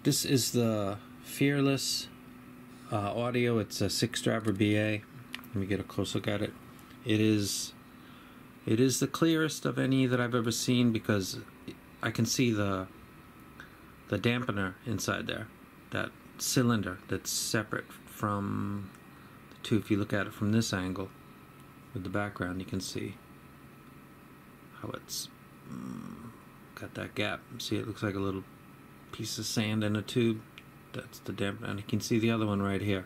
This is the Fearless audio. It's a 6-driver BA. Let me get a close look at it. It is the clearest of any that I've ever seen because I can see the dampener inside there, that cylinder that's separate from the two. If you look at it from this angle with the background, you can see how it's got that gap. See, it looks like a little piece of sand in a tube. That's the dampener, and you can see the other one right here.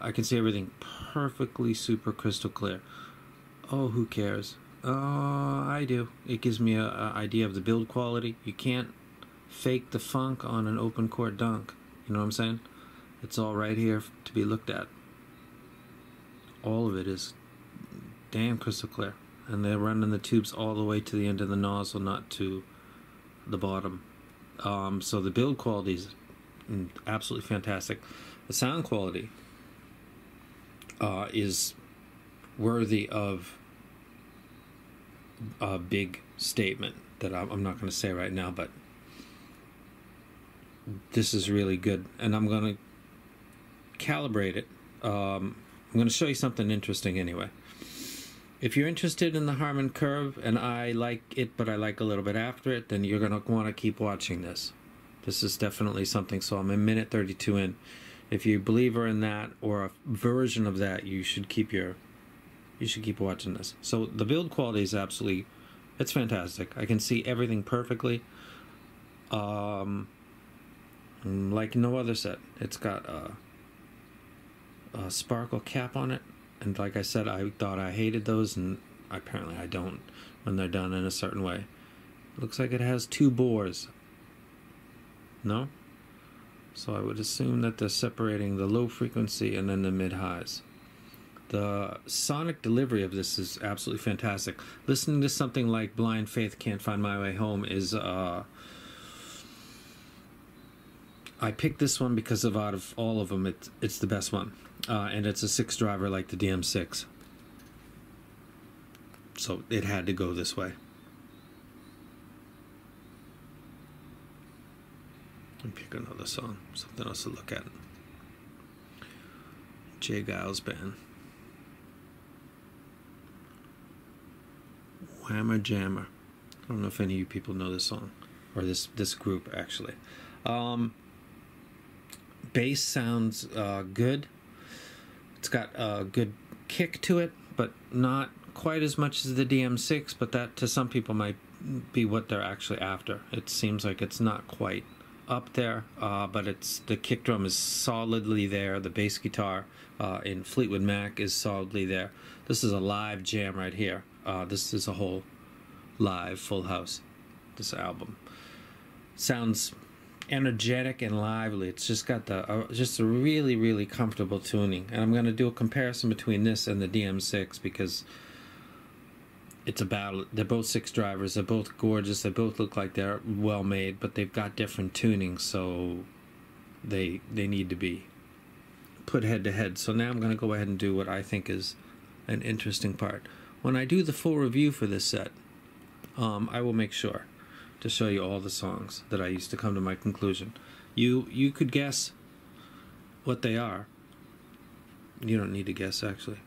I can see everything perfectly super crystal clear. Oh, who cares? I do. It gives me an idea of the build quality. You can't fake the funk on an open court dunk. You know what I'm saying? It's all right here to be looked at. All of it is damn crystal clear. And they're running the tubes all the way to the end of the nozzle, not to the bottom. So the build quality is absolutely fantastic. The sound quality is worthy of a big statement that I'm not going to say right now, but this is really good, and I'm going to calibrate it. I'm going to show you something interesting anyway. If you're interested in the Harman curve, and I like it, but I like a little bit after it, then you're going to want to keep watching this. This is definitely something. So I'm a minute 32 in. If you believe in that or a version of that, you should keep watching this. So the build quality is absolutely, it's fantastic. I can see everything perfectly. Like no other set. It's got a sparkle cap on it. And like I said, I thought I hated those, and apparently I don't when they're done in a certain way. Looks like it has 2 bores. No? So I would assume that they're separating the low frequency and then the mid-highs. The sonic delivery of this is absolutely fantastic. Listening to something like Blind Faith, Can't Find My Way Home is... I picked this one because of out of all of them, it's the best one. And it's a 6-driver like the DM6. So it had to go this way. Let me pick another song, something else to look at. Jay Giles Band. Whammer Jammer. I don't know if any of you people know this song, or this group actually. Bass sounds good. It's got a good kick to it, but not quite as much as the DM6, but that to some people might be what they're actually after. It seems like it's not quite up there, but the kick drum is solidly there. The bass guitar in Fleetwood Mac is solidly there. This is a live jam right here. This is a whole live full house, this album. Sounds energetic and lively. It's just got just a really, really comfortable tuning. And I'm going to do a comparison between this and the DM6 because it's a battle. They're both 6-drivers. They're both gorgeous. They both look like they're well made, but they've got different tunings, so they need to be put head to head. So now I'm going to go ahead and do what I think is an interesting part. When I do the full review for this set, I will make sure to show you all the songs that I used to come to my conclusion. You could guess what they are. You don't need to guess, actually.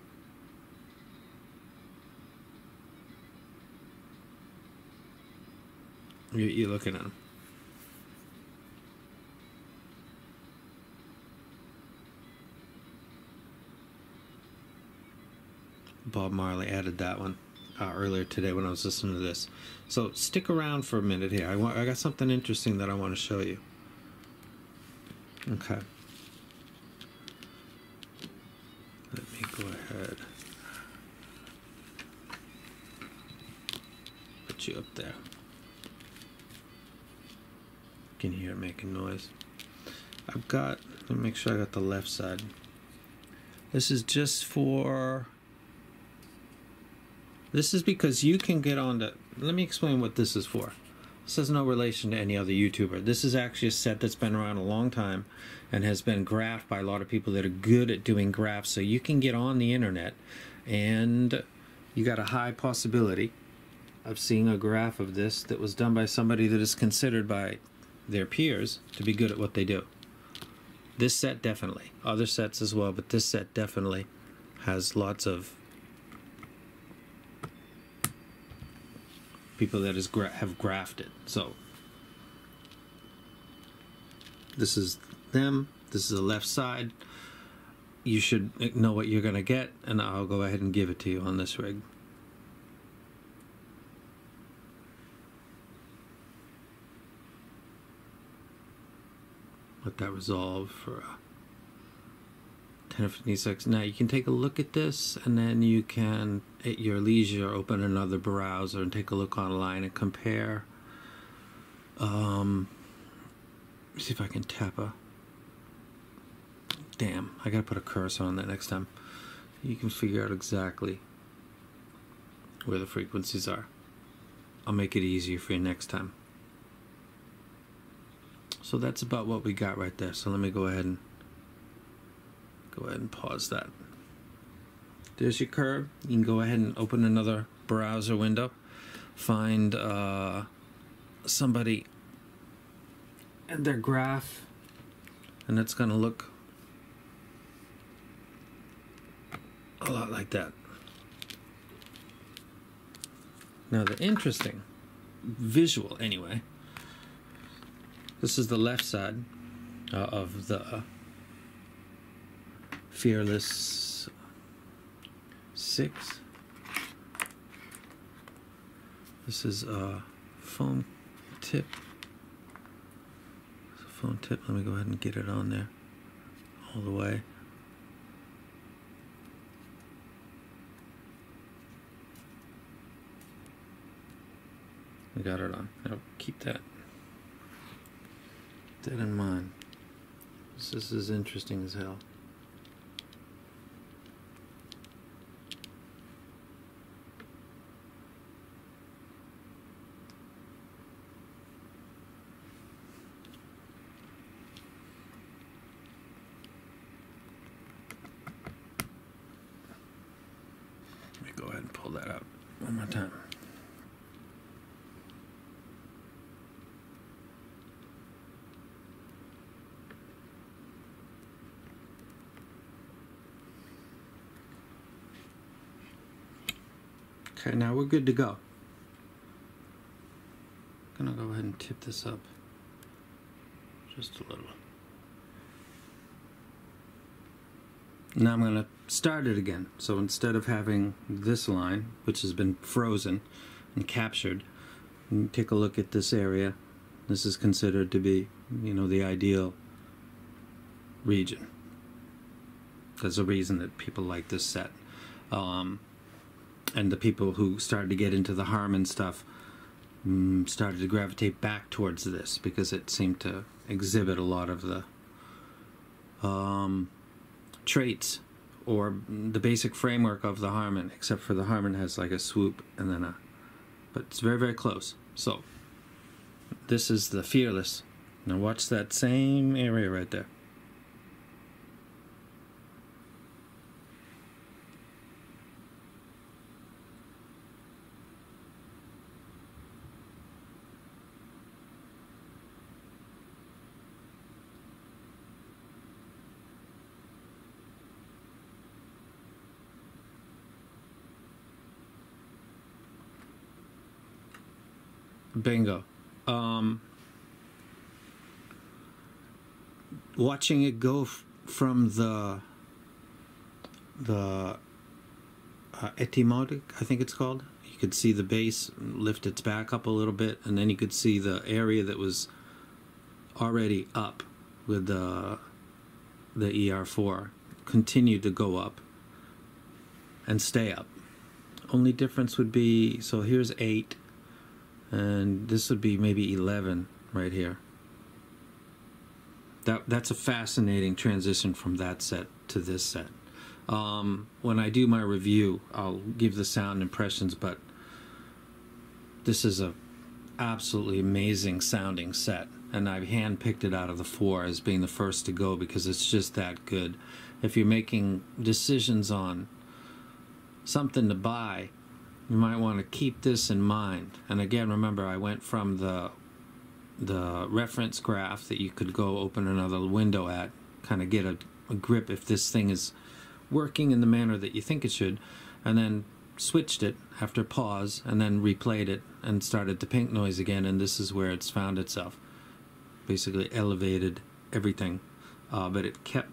You're looking at them. Bob Marley added that one earlier today when I was listening to this. So stick around for a minute here. I got something interesting that I want to show you. Okay. Let me go ahead. Put you up there. You can hear it making noise. Let me make sure I got the left side. This is just for... This is because you can get on to... Let me explain what this is for. This has no relation to any other YouTuber. This is actually a set that's been around a long time and has been graphed by a lot of people that are good at doing graphs. So you can get on the internet and you got a high possibility of seeing a graph of this that was done by somebody that is considered by their peers to be good at what they do. This set definitely. Other sets as well, but this set definitely has lots of people that have grafted. So this is them. This is the left side. You should know what you're going to get, and I'll go ahead and give it to you on this rig. Let that resolve for 10 or 15 seconds. Now you can take a look at this, and then you can, at your leisure, open another browser and take a look online and compare. See if I can tap a... Damn, I gotta put a cursor on that next time. You can figure out exactly where the frequencies are. I'll make it easier for you next time. So that's about what we got right there. So let me go ahead and pause that. There's your curve. You can go ahead and open another browser window. Find somebody and their graph, and it's gonna look a lot like that. Now the interesting visual, anyway, this is the left side of the Fearless 6. This is a phone tip. It's a phone tip. Let me go ahead and get it on there all the way. We got it on. Now keep that in mind. This is interesting as hell. Let me go ahead and pull that up one more time. Okay, now we're good to go. I'm gonna go ahead and tip this up just a little. Now I'm gonna start it again. So instead of having this line, which has been frozen and captured, you take a look at this area. This is considered to be, you know, the ideal region. There's a reason that people like this set. And the people who started to get into the Harman stuff started to gravitate back towards this because it seemed to exhibit a lot of the traits or the basic framework of the Harman, except for the Harman has like a swoop and then a... But it's very, very close. So, this is the Fearless. Now watch that same area right there. Bingo. Watching it go from the etymologic, I think it's called. You could see the base lift its back up a little bit, and then you could see the area that was already up with the ER4 continue to go up and stay up. Only difference would be, so here's 8. And this would be maybe 11 right here. That's a fascinating transition from that set to this set. When I do my review, I'll give the sound impressions, but this is a absolutely amazing sounding set. And I've handpicked it out of the 4 as being the first to go because it's just that good. If you're making decisions on something to buy, you might want to keep this in mind. And again, remember, I went from the the reference graph that you could go open another window at, kind of get a grip if this thing is working in the manner that you think it should, and then switched it after pause, and then replayed it and started the pink noise again, and this is where it's found itself. Basically elevated everything, but it kept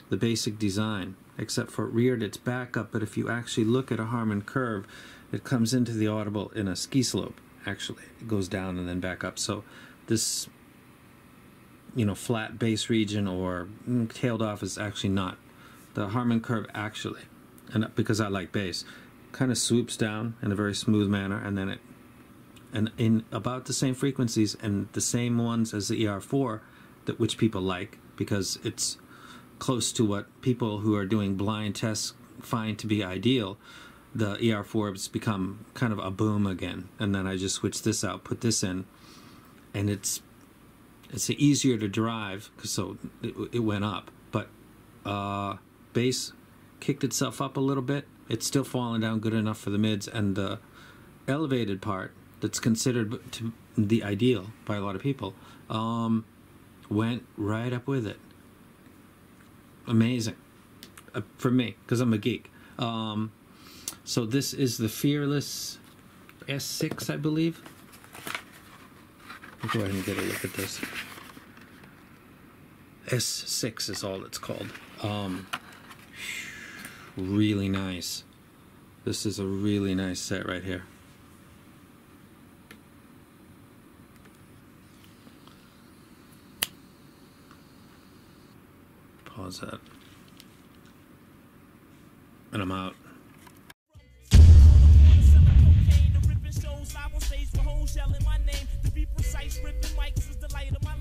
the basic design, except for it reared its back up. But if you actually look at a Harman curve, it comes into the audible in a ski slope. Actually, it goes down and then back up. So this, you know, flat bass region or tailed off is actually not. The Harman curve actually, and because I like bass, kind of swoops down in a very smooth manner, and then and in about the same frequencies and the same ones as the ER4, which people like because it's close to what people who are doing blind tests find to be ideal. The ER4 has become kind of a boom again, and then I just switched this out, put this in, and it's easier to drive, so it went up. But bass kicked itself up a little bit. It's still falling down good enough for the mids, and the elevated part that's considered to the ideal by a lot of people went right up with it. Amazing for me, because I'm a geek. So this is the Fearless S6, I believe. I'll go ahead and get a look at this. S6 is all it's called. Really nice. This is a really nice set right here. Pause that. And I'm out. Shelling my name, to be precise, ripping mics is the light of my